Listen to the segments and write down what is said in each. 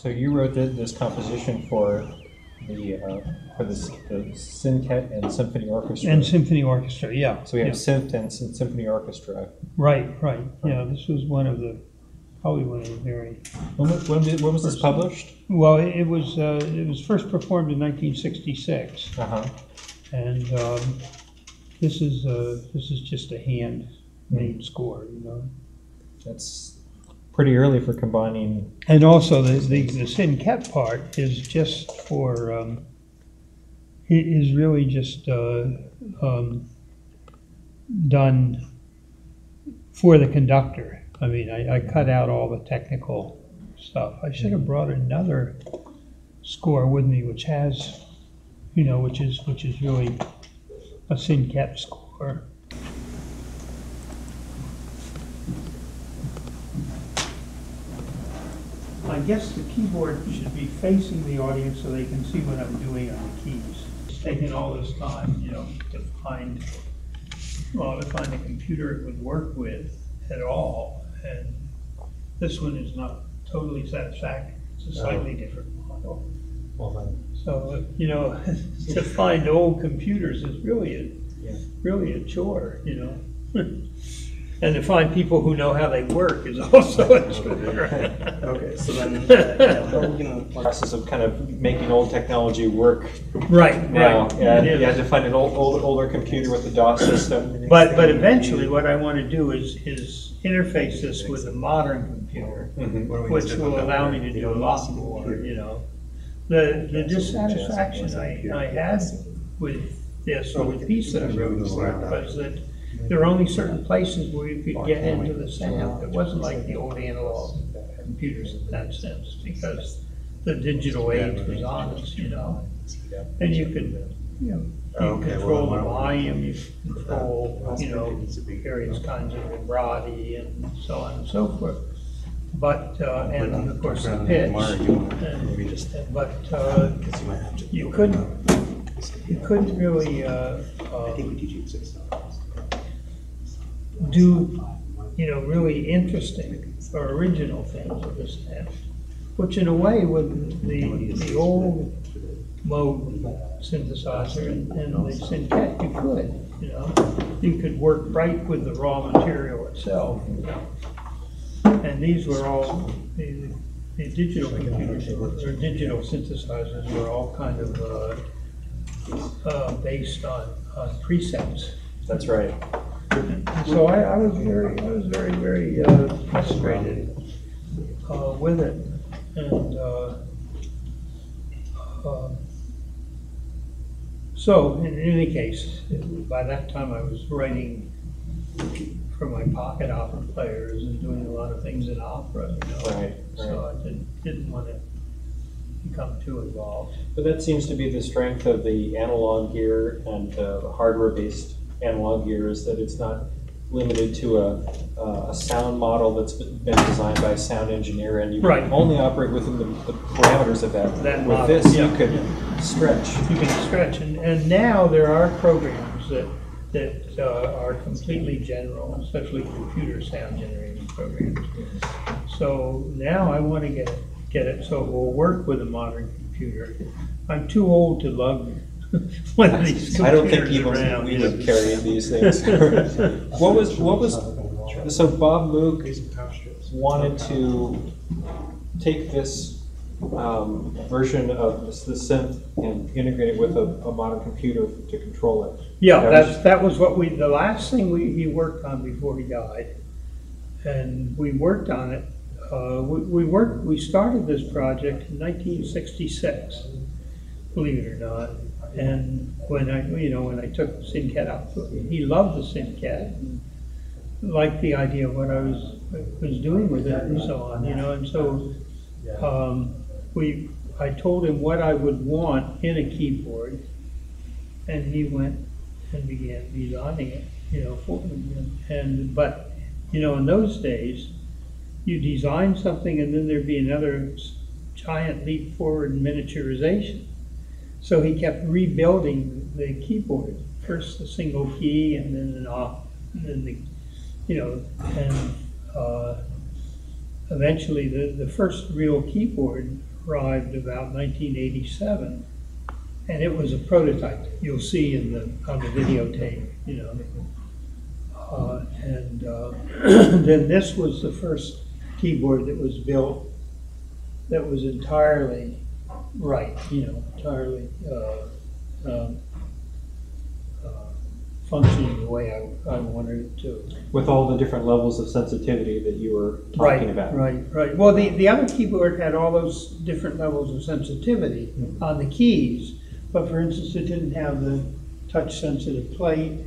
So you wrote this composition for the Synket and Symphony Orchestra. And Symphony Orchestra, yeah. So we have synth and Symphony Orchestra. Right. Yeah, this was probably one of the very. When was this published? Well, it was first performed in 1966. And this is just a handmade score, you know. That's pretty early for combining. And also the Synket part is just for is really just done for the conductor. I mean, I cut out all the technical stuff. I should have brought another score with me, which has, you know, which is really a Synket score. I guess the keyboard should be facing the audience so they can see what I'm doing on the keys. It's taken all this time, you know, to find a computer it would work with at all. And this one is not totally satisfactory. It's a slightly different model. So, you know, to find old computers is really a chore, you know. And to find people who know how they work is also a chore. Okay, so then how are we going to Process of kind of making old technology work. Right. Now, yeah, you had to find an older computer with the DOS system. But eventually, what I want to do is interface this with a modern computer, which will allow me to do a lot more. You know, the dissatisfaction I had with this or with pieces I wrote was that there were only certain places where you could get into the sound. It wasn't like the old analog computers in that sense, because the digital age was on us, you know. And you could, you know, control the volume, you could control, you know, various kinds of vibrati and so on and so forth. But, and of course the pitch, but you couldn't really do, you know, really interesting or original things with this sound, which in a way with the old Moog synthesizer and the Synket you could, you know. You could work right with the raw material itself, you know. And these were all, the digital computers or digital synthesizers were all kind of based on presets. That's right. So I was very frustrated with it, and so in any case, by that time I was writing for my pocket opera players and doing a lot of things in opera, you know. Right. So I didn't want to become too involved. But that seems to be the strength of the analog gear and hardware-based analog gear, is that it's not limited to a sound model that's been designed by a sound engineer, and you can only operate within the parameters of that. With model. this, you could stretch. You can stretch, and now there are programs that are completely general, especially computer sound generating programs. So now I want to get it so it will work with a modern computer. I'm too old to lug one of these computers I don't think around. we would carry these things. What was so Bob Moog wanted to take this version of the synth and integrate it with a modern computer to control it. Yeah, that was what the last thing he worked on before he died, and we worked on it. We started this project in 1966, believe it or not. And when I took the Synket out, he loved the Synket and liked the idea of what I was doing with it and so on, you know. And so I told him what I would want in a keyboard, and he went and began designing it, you know, for me. But you know, in those days, you design something and then there'd be another giant leap forward in miniaturization. So he kept rebuilding the keyboard, first the single key and then an off, and then the, you know, and eventually the first real keyboard arrived about 1987, and it was a prototype. You'll see on the videotape, you know. Then this was the first keyboard that was built that was entirely right, you know, entirely functioning the way I wanted it to. With all the different levels of sensitivity that you were talking about. Right. Well, the other keyboard had all those different levels of sensitivity on the keys, but for instance, it didn't have the touch-sensitive plate,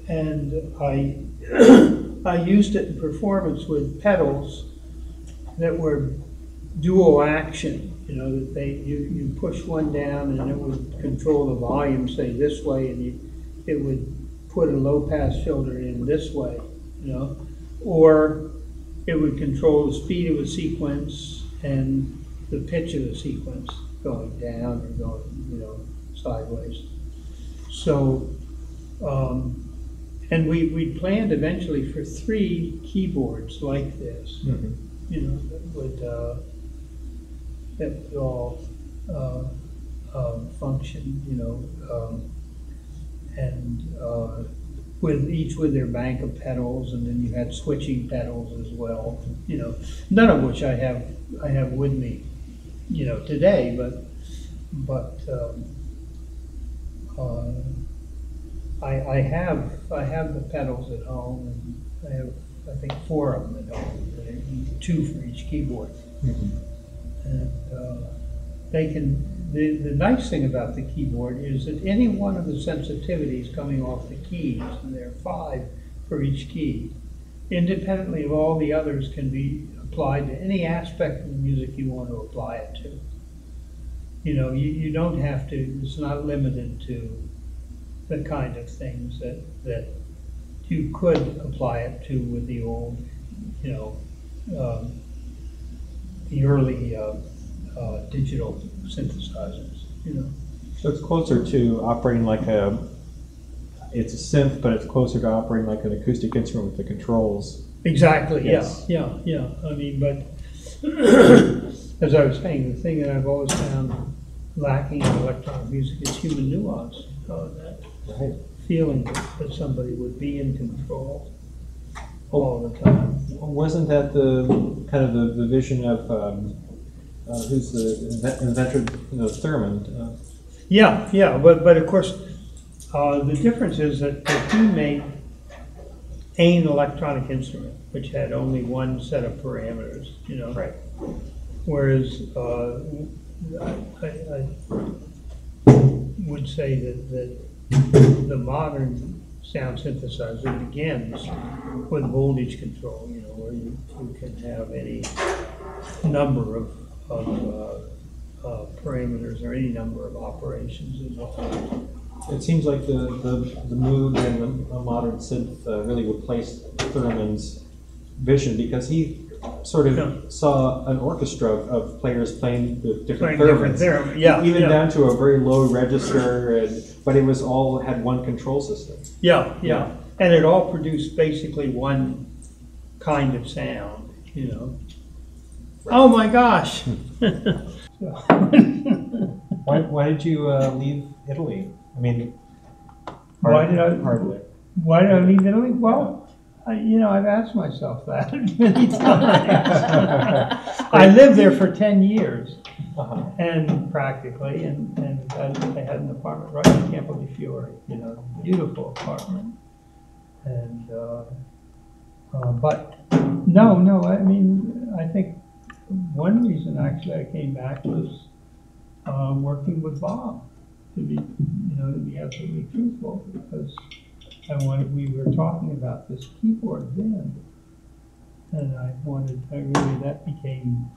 and I used it in performance with pedals that were dual action. You know, that you push one down and it would control the volume, say this way, and it would put a low pass filter in this way, you know, or it would control the speed of a sequence and the pitch of the sequence going down or going, you know, sideways. So, and we planned eventually for 3 keyboards like this, you know, that would all function, you know, and with each with their bank of pedals, and then you had switching pedals as well, you know, none of which I have with me, you know, today, but I have the pedals at home, and I have, I think, 4 of them at home, 2 for each keyboard. And they can, the nice thing about the keyboard is that any one of the sensitivities coming off the keys, and there are 5 for each key, independently of all the others, can be applied to any aspect of the music you want to apply it to. You know, you don't have to, it's not limited to the kind of things that you could apply it to with the old, you know, the early digital synthesizers, you know. So it's closer to operating like it's a synth, but it's closer to operating like an acoustic instrument with the controls. Exactly, Yes. yeah. I mean, but as I was saying, the thing that I've always found lacking in electronic music is human nuance. That feeling that somebody would be in control all the time. Wasn't that the kind of the vision of who's the inventor, you know, Thurman? Yeah, but of course, the difference is that he made an electronic instrument which had only one set of parameters, you know. Right. Whereas I would say that the modern sound synthesizer begins with voltage control, you know, where you can have any number of parameters or any number of operations involved. It seems like the Moog and the modern synth really replaced Thurman's vision, because he sort of saw an orchestra of players playing the different theremins, even down to a very low register, but it was all had one control system. Yeah, and it all produced basically one kind of sound, you know. Right. Oh my gosh! Why did you leave Italy? I mean, why did I leave Italy? Well, you know, I've asked myself that many times. I lived there for 10 years, and practically, and I had an apartment right in Campo di Fiore, you know, beautiful apartment, and but no, I mean, I think one reason actually I came back was working with Bob, to be absolutely truthful, because we were talking about this keyboard then, and that became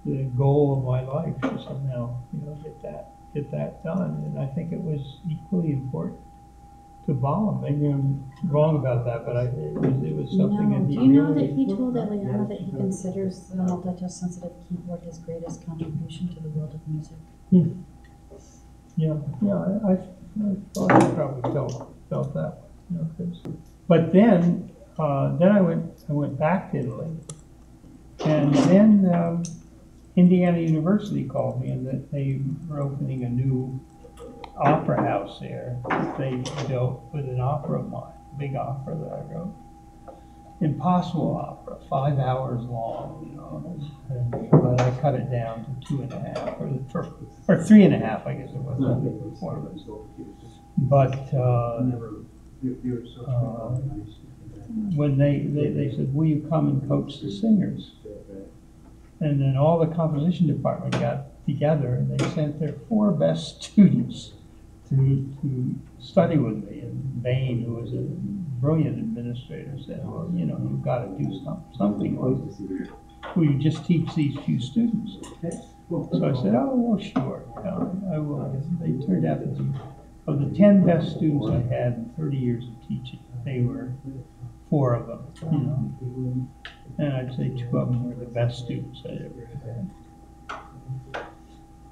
the goal of my life, to somehow, you know, get that done. And I think it was equally important to Bob. Maybe I'm wrong about that, but it was something that he Do you know really, that he told Eliana that he considers the multi-touch sensitive keyboard his greatest contribution to the world of music? Yeah, I thought I probably felt that way, you know, but then I went back to Italy, and then Indiana University called me and that they were opening a new opera house there that they built with an opera of mine, big opera that I wrote. Impossible opera, 5 hours long, you know, but I cut it down to 2.5 or 3.5, I guess it was before it was. But when they said, will you come and coach the singers? And then all the composition department got together and they sent their 4 best students to study with me. And Bain, who was a brilliant administrator, said, well, you know, you've got to do something. Will you just teach these few students? So I said, oh, well, sure, I will. They turned out to be, of the 10 best students I had in 30 years of teaching, they were 4 of them, you know. And I'd say 2 of them were the best students I ever had.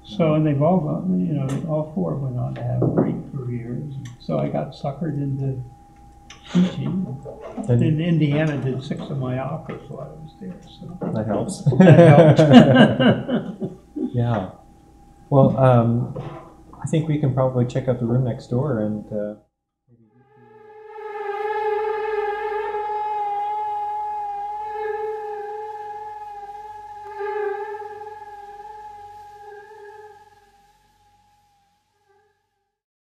So, and they've all gone, you know, all 4 went on to have great careers. So I got suckered into teaching. And Indiana did 6 of my operas while I was there, so. That helps. That helped. Yeah. Well, I think we can probably check out the room next door and